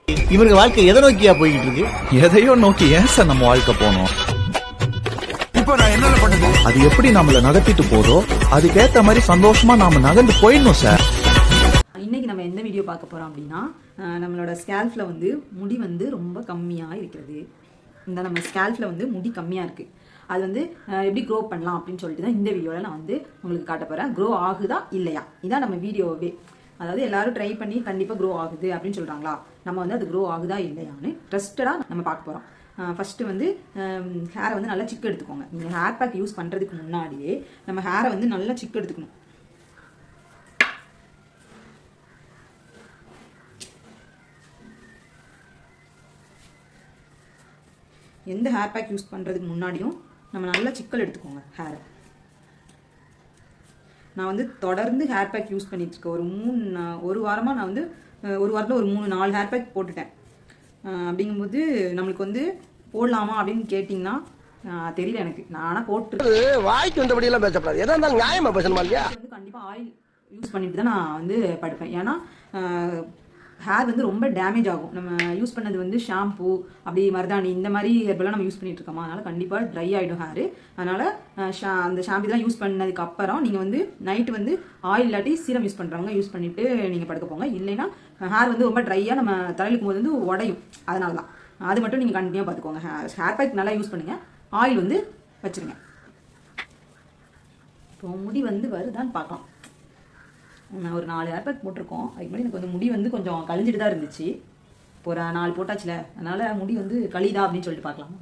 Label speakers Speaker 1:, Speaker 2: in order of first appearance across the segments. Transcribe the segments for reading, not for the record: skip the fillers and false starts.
Speaker 1: இவங்க வாழ்க்கை எதை நோக்கியா போய்கிட்டு இருக்கு?
Speaker 2: எதையோ நோக்கி ஏன் சார் நம்ம வாழ்க்கை போனோம்?
Speaker 3: இப்போ நான் என்ன பண்ணுது?
Speaker 2: அது எப்படி நம்மள நடத்திட்டு போதோ அதுக்கேத்த மாதிரி சந்தோஷமா நாம நகர்ந்து போயிடணும் சார்.
Speaker 4: இன்னைக்கு நம்ம எந்த வீடியோ பார்க்க போறோம் அப்படின்னா, நம்மளோட ஸ்கேல்ஃப்ல வந்து முடி வந்து ரொம்ப கம்மியா இருக்கிறது. இந்த நம்ம ஸ்கேல்ஃப்ல வந்து முடி கம்மியா இருக்கு. அது வந்து எப்படி க்ரோ பண்ணலாம் அப்படின்னு சொல்லிட்டு தான் இந்த வீடியோவில் நான் வந்து உங்களுக்கு காட்ட போகிறேன். க்ரோ ஆகுதா இல்லையா, இதான் நம்ம வீடியோவே. அதாவது எல்லாரும் ட்ரை பண்ணி கண்டிப்பாக க்ரோ ஆகுது அப்படின்னு சொல்கிறாங்களா, நம்ம வந்து அது க்ரோ ஆகுதா இல்லையான்னு ட்ரஸ்டடாக நம்ம பார்க்க போகிறோம். ஃபஸ்ட்டு வந்து ஹேரை வந்து நல்லா சிக்கு எடுத்துக்கோங்க. நீங்கள் ஹேர் பேக் யூஸ் பண்ணுறதுக்கு முன்னாடியே நம்ம ஹேரை வந்து நல்லா சிக்கு எடுத்துக்கணும். எந்த ஹேர் பேக் யூஸ் பண்ணுறதுக்கு முன்னாடியும் நம்ம நல்லா சிக்கல் எடுத்துக்கோங்க ஹேரை. நான் வந்து தொடர்ந்து ஹேர் பேக் யூஸ் பண்ணிட்டுருக்கேன். ஒரு வாரமாக நான் வந்து ஒரு வாரத்தில் ஒரு 3-4 ஹேர் பேக் போட்டுட்டேன். அப்படிங்கும்போது நம்மளுக்கு வந்து போடலாமா அப்படின்னு கேட்டிங்கன்னா தெரியல எனக்கு. நான் ஆனால் போட்டு
Speaker 3: வாய்க்கு வந்தபடியெல்லாம் பேசப்படாது. எதா இருந்தாலும் நியாயமா பேசணுமா இல்லையா?
Speaker 4: வந்து கண்டிப்பாக ஆயில் யூஸ் பண்ணிட்டு தான் நான் வந்து படுப்பேன். ஏன்னா ஹேர் வந்து ரொம்ப டேமேஜ் ஆகும். நம்ம யூஸ் பண்ணது வந்து ஷாம்பு அப்படி மருதாணி இந்த மாதிரி ஹெர்பெல்லாம் நம்ம யூஸ் பண்ணிட்டு இருக்கோமா, அதனால் கண்டிப்பாக ட்ரை ஆகிடும் ஹேரு. அதனால் அந்த ஷாம்பு தான் யூஸ் பண்ணதுக்கு அப்புறம் நீங்கள் வந்து நைட்டு வந்து ஆயில் இல்லாட்டி சீரம் யூஸ் பண்ணுறவங்க யூஸ் பண்ணிவிட்டு நீங்கள் படுக்க போங்க. இல்லைன்னா ஹேர் வந்து ரொம்ப ட்ரையாக நம்ம தலையிலுக்கும் போது வந்து உடையும். அதனால தான் அது மட்டும் நீங்கள் கண்டினியூவாக பார்த்துக்கோங்க. ஹேர் பேக் நல்லா யூஸ் பண்ணுங்கள், ஆயில் வந்து வச்சுருங்க. இப்போ முடி வந்து வருதான்னு பார்க்கலாம். நான் ஒரு 4 ஹேர் பேக் போட்டிருக்கோம். அதுக்கு முன்னாடி எனக்கு வந்து முடி வந்து கொஞ்சம் கழிஞ்சிட்டு தான் இருந்துச்சு. இப்போ ஒரு 4 போட்டாச்சுல, அதனால் முடி வந்து கழிதா அப்படின்னு சொல்லிட்டு பார்க்கலாம்.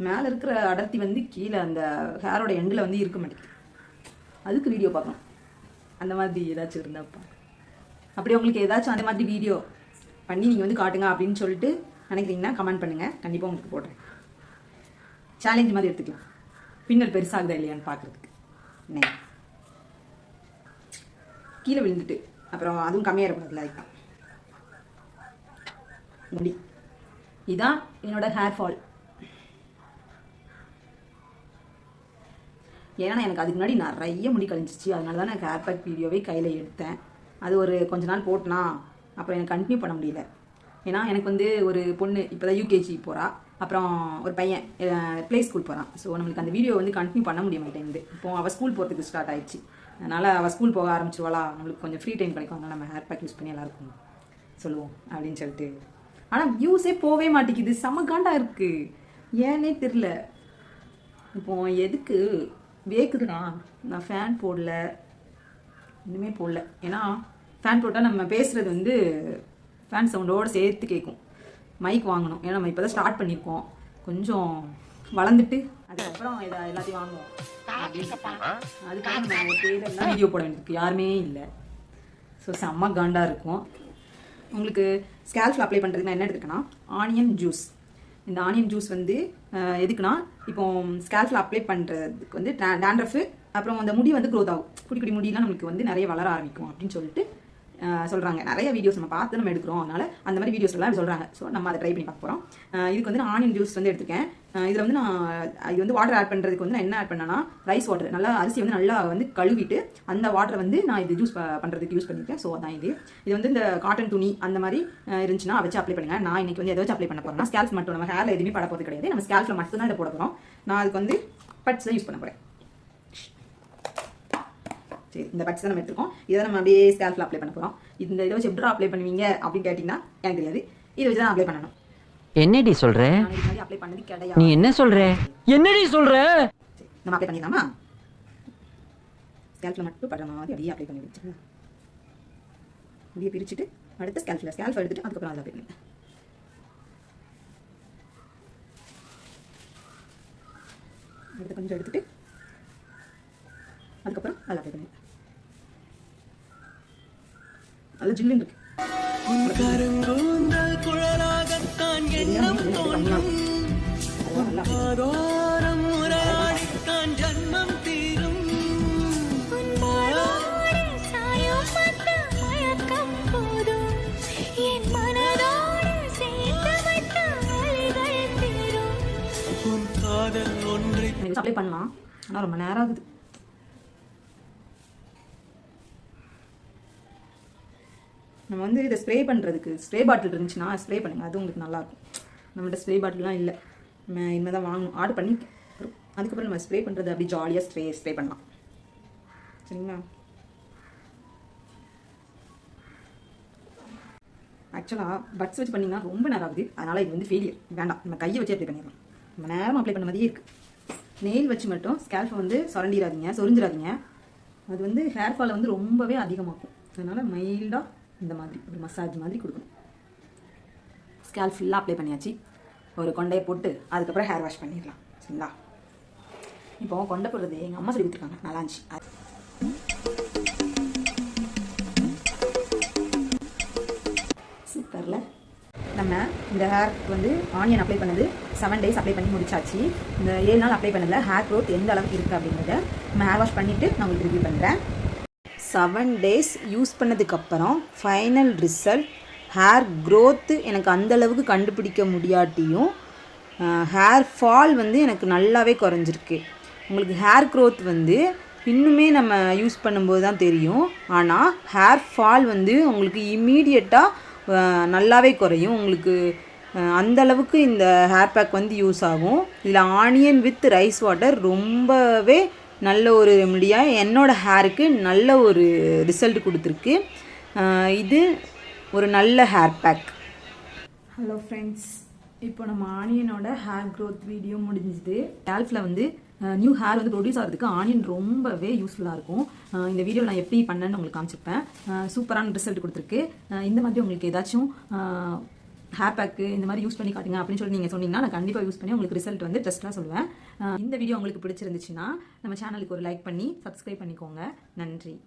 Speaker 4: மேலே இருக்கிற அடர்த்தி வந்து கீழே அந்த ஹேரோட எண்டில் வந்து இருக்க மாட்டேங்குது. அதுக்கு வீடியோ பார்க்கணும். அந்த மாதிரி ஏதாச்சும் இருந்தாப்பா, அப்படி உங்களுக்கு ஏதாச்சும் அந்த மாதிரி வீடியோ பண்ணி நீங்கள் வந்து காட்டுங்க அப்படின்னு சொல்லிட்டு நினைக்கிறீங்கன்னா கமெண்ட் பண்ணுங்கள். கண்டிப்பாக உங்களுக்கு போடுறேன். சேலஞ்ச் மாதிரி எடுத்துக்கலாம், பின்னல் பெருசாகுதா இல்லையான்னு பார்க்குறதுக்கு. என்ன கீழே விழுந்துட்டு அப்புறம் அதுவும் கம்மியாகக்கூடாதுல, அதுதான் முடி. இதுதான் என்னோட ஹேர் ஃபால். ஏன்னா எனக்கு அதுக்கு முன்னாடி நிறைய முடி கழிஞ்சிச்சு. அதனால தான் நான் ஹேர் பேக் வீடியோவே கையில் எடுத்தேன். அது ஒரு கொஞ்ச நாள் போட்டனா அப்புறம் எனக்கு கண்டினியூ பண்ண முடியல. ஏன்னா எனக்கு வந்து ஒரு பொண்ணு இப்போ தான் யூகேஜி போகிறா, அப்புறம் ஒரு பையன் ப்ளே ஸ்கூல் போகிறான். ஸோ நம்மளுக்கு அந்த வீடியோ வந்து கண்டினியூ பண்ண முடிய மாட்டேங்குது. இப்போ அவள் ஸ்கூல் போகிறதுக்கு ஸ்டார்ட் ஆயிடுச்சு. அதனால் அவள் ஸ்கூல் போக ஆரம்பிச்சிருவாளா, நம்மளுக்கு கொஞ்சம் ஃப்ரீ டைம் கிடைக்கும். அதனால் நம்ம ஹேர் பேக் யூஸ் பண்ணி எல்லாருக்கும் சொல்லுவோம் அப்படின்னு சொல்லிட்டு. ஆனால் வியூஸே போகவே மாட்டேங்குது. செம காண்டா இருக்குது, ஏன்னே தெரில. இப்போ எதுக்கு வேக்குதுண்ணா, நான் ஃபேன் போடல, இன்னுமே போடல. ஏன்னா ஃபேன் போட்டால் நம்ம பேசுகிறது வந்து ஃபேன் சவுண்டோடு சேர்த்து கேட்கும். மைக் வாங்கணும், ஏன்னா நம்ம இப்போ தான் ஸ்டார்ட் பண்ணியிருக்கோம். கொஞ்சம் வளர்ந்துட்டு அதுக்கப்புறம் எல்லாத்தையும் வாங்குவோம். அதுக்காக நம்ம ஒரு தேவையான வீடியோ போட வேண்டியிருக்கு, யாருமே இல்லை. ஸோ செம்ம காண்டாக இருக்கும். உங்களுக்கு ஸ்கேல்ஃபில் அப்ளை பண்ணுறதுக்கு நான் என்ன எடுத்துருக்கேன்னா ஆனியன் ஜூஸ். இந்த ஆனியன் ஜூஸ் வந்து எதுக்குன்னா, இப்போ ஸ்கேல்ஃபில் அப்ளை பண்ணுறதுக்கு வந்து டேண்ட்ரஃபு அப்புறம் அந்த முடி வந்து க்ரோத் ஆகும். குடி குடி முடியெல்லாம் நம்மளுக்கு வந்து நிறைய வளர ஆரம்பிக்கும் அப்படின்னு சொல்லிட்டு சொல்கிறாங்க. நிறைய வீடியோஸ் நம்ம பார்த்து நம்ம எடுக்கிறோம், அதனால் அந்த மாதிரி வீடியோஸ் எல்லாம் சொல்கிறாங்க. ஸோ நம்ம அதை ட்ரை பண்ணி பார்க்க போகிறோம். இதுக்கு வந்து நான் ஆனியன் ஜூஸ் வந்து எடுத்துக்கேன். இதில் வந்து இது வந்து வாட்டர் ஆட் பண்ணுறதுக்கு வந்து நான் என்ன ஆட் பண்ணேன்னா ரைஸ் வாட்டர். நல்லா அரிசி வந்து நல்லா வந்து கழுவிட்டு அந்த வாட்டரை வந்து நான் இது ஜூஸ் பண்ணுறதுக்கு யூஸ் பண்ணியிருக்கேன். ஸோ அதான் இது வந்து இந்த காட்டன் துணி அந்த மாதிரி இருந்துச்சுன்னா வச்சு அப்ளை பண்ணுங்கள். நான் இன்றைக்கி வந்து எதை வச்சு அப்ளை பண்ண போகிறேன்னா ஸ்கேல்ஃப் மட்டும், நம்ம ஹேரில் எதுவுமே பட போகிறது கிடையாது. நம்ம ஸ்கேல்ஃபில் மட்டும் தான் இதை போட போகிறோம். நான் அதுக்கு வந்து பட்ஸ் தான் யூஸ் பண்ண போகிறேன். சரி, இந்த பட்ஸ் தான் நம்ம எடுத்துருக்கோம். இதை நம்ம அப்படியே ஸ்கேல்ஃபில் அப்ளை பண்ண போகிறோம். இந்த இதை வச்சு எப்படி அப்ளை பண்ணுவீங்க அப்படின்னு கேட்டிங்கன்னா எனக்கு தெரியாது. இதை வச்சு தான் அப்ளை பண்ணணும்.
Speaker 5: என்னடி சொல்ற?
Speaker 4: அப்ளை பண்ணது கிடையாது.
Speaker 5: நீ என்ன சொல்ற? என்னடி சொல்ற?
Speaker 4: நம்ம அப்ளை பண்ணிடலாமா? ஸ்கேல்ஃபில் மட்டும் படுற மாதிரி அப்படியே அப்ளை பண்ணி வச்சுக்கலாம். அப்படியே பிரிச்சுட்டு அடுத்து ஸ்கேல்ஃப் எடுத்துட்டு அதுக்கப்புறம் அதை அப்ளை பண்ணி அடுத்து கொஞ்சம் எடுத்துட்டு அதுக்கப்புறம் அதை அப்ளை பண்ணி அது ஜில்லுன்னு இருக்கு.
Speaker 6: என் மனதோடு சேர்த்து வைத்த அலைகள் தீரும்.
Speaker 4: வச்சு அப்ளை பண்ணலாம், ஆனால் ரொம்ப நேரம் ஆகுது. நம்ம வந்து இதை ஸ்ப்ரே பண்ணுறதுக்கு ஸ்ப்ரே பாட்டில் இருந்துச்சுன்னா ஸ்ப்ரே பண்ணுங்கள், அது உங்களுக்கு நல்லாயிருக்கும். நம்மகிட்ட ஸ்ப்ரே பாட்டில்லாம் இல்லை, நம்ம இனிமேல் தான் வாங்கணும். ஆர்டர் பண்ணி அதுக்கப்புறம் நம்ம ஸ்ப்ரே பண்ணுறது அப்படி ஜாலியாக ஸ்ப்ரே பண்ணலாம். சரிங்களா? ஆக்சுவலாக பட்ஸ் வச்சு பண்ணிங்கன்னா ரொம்ப நேரம் ஆகுது, அதனால் இது வந்து ஃபெயிலியர். வேண்டாம், நம்ம கையை வச்சு அப்ளை பண்ணிடலாம். நம்ம நேரம் அப்ளை பண்ண மாதிரியே இருக்குது. நெயில் வச்சு மட்டும் ஸ்கேல்ஃபை வந்து சொரிஞ்சிடாதீங்க. அது வந்து ஹேர் ஃபாலை வந்து ரொம்பவே அதிகமாக்கும். அதனால் மைல்டாக இந்த மாதிரி ஒரு மசாஜ் மாதிரி கொடுக்கணும். ஸ்கேல்ப் ஃபுல்லாக அப்ளை பண்ணியாச்சு. ஒரு கொண்டையை போட்டு அதுக்கப்புறம் ஹேர் வாஷ் பண்ணிடலாம். சரிங்களா? இப்போ கொண்டை போடுறது எங்கள் அம்மா சொல்லி கொடுத்துருக்காங்க, நல்லா இருந்துச்சு. சூப்பரில் நம்ம இந்த ஹேருக்கு வந்து ஆனியன் அப்ளை பண்ணது 7 days அப்ளை பண்ணி முடிச்சாச்சு. இந்த 7 நாள் அப்ளை பண்ணதில் ஹேர் க்ரோத் எந்த அளவுக்கு இருக்குது அப்படின்றத நம்ம ஹேர் வாஷ் பண்ணிவிட்டு நான் உங்களுக்கு ரிவ்யூ பண்ணுறேன். 7 days யூஸ் பண்ணதுக்கப்புறம் ஃபைனல் ரிசல்ட், ஹேர் க்ரோத்து எனக்கு அந்தளவுக்கு கண்டுபிடிக்க முடியாட்டியும் ஹேர் ஃபால் வந்து எனக்கு நல்லாவே குறைஞ்சிருக்கு. உங்களுக்கு ஹேர் க்ரோத் வந்து இன்னுமே நம்ம யூஸ் பண்ணும்போது தான் தெரியும், ஆனால் ஹேர் ஃபால் வந்து உங்களுக்கு இம்மீடியட்டாக நல்லாவே குறையும். உங்களுக்கு அந்தளவுக்கு இந்த ஹேர் பேக் வந்து யூஸ் ஆகும். இதில் ஆனியன் வித் ரைஸ் வாட்டர் ரொம்பவே நல்ல ஒரு ரெமடியாக என்னோடய ஹேருக்கு நல்ல ஒரு ரிசல்ட் கொடுத்துருக்கு. இது ஒரு நல்ல ஹேர் பேக். ஹலோ ஃப்ரெண்ட்ஸ், இப்போ நம்ம ஆனியனோட ஹேர் க்ரோத் வீடியோ முடிஞ்சுது. ஸ்கேல்ஃபில் வந்து நியூ ஹேர் வந்து ப்ரொடியூஸ் ஆகிறதுக்கு ஆனியன் ரொம்பவே யூஸ்ஃபுல்லாக இருக்கும். இந்த வீடியோவில் நான் எப்படி பண்ணேன்னு உங்களுக்கு காமிச்சிருப்பேன். சூப்பரான ரிசல்ட் கொடுத்துருக்கு. இந்த மாதிரி உங்களுக்கு ஏதாச்சும் ஹேர் பேக்கு இந்த மாதிரி யூஸ் பண்ணி காட்டுங்க அப்படின்னு சொல்லி நீங்கள் சொன்னீங்கன்னா நான் கண்டிப்பாக யூஸ் பண்ணி உங்களுக்கு ரிசல்ட் வந்து டெஸ்ட்டாக சொல்லுவேன். இந்த வீடியோ உங்களுக்கு பிடிச்சிருந்துச்சுன்னா நம்ம சேனலுக்கு ஒரு லைக் பண்ணி சப்ஸ்கிரைப் பண்ணிக்கோங்க. நன்றி.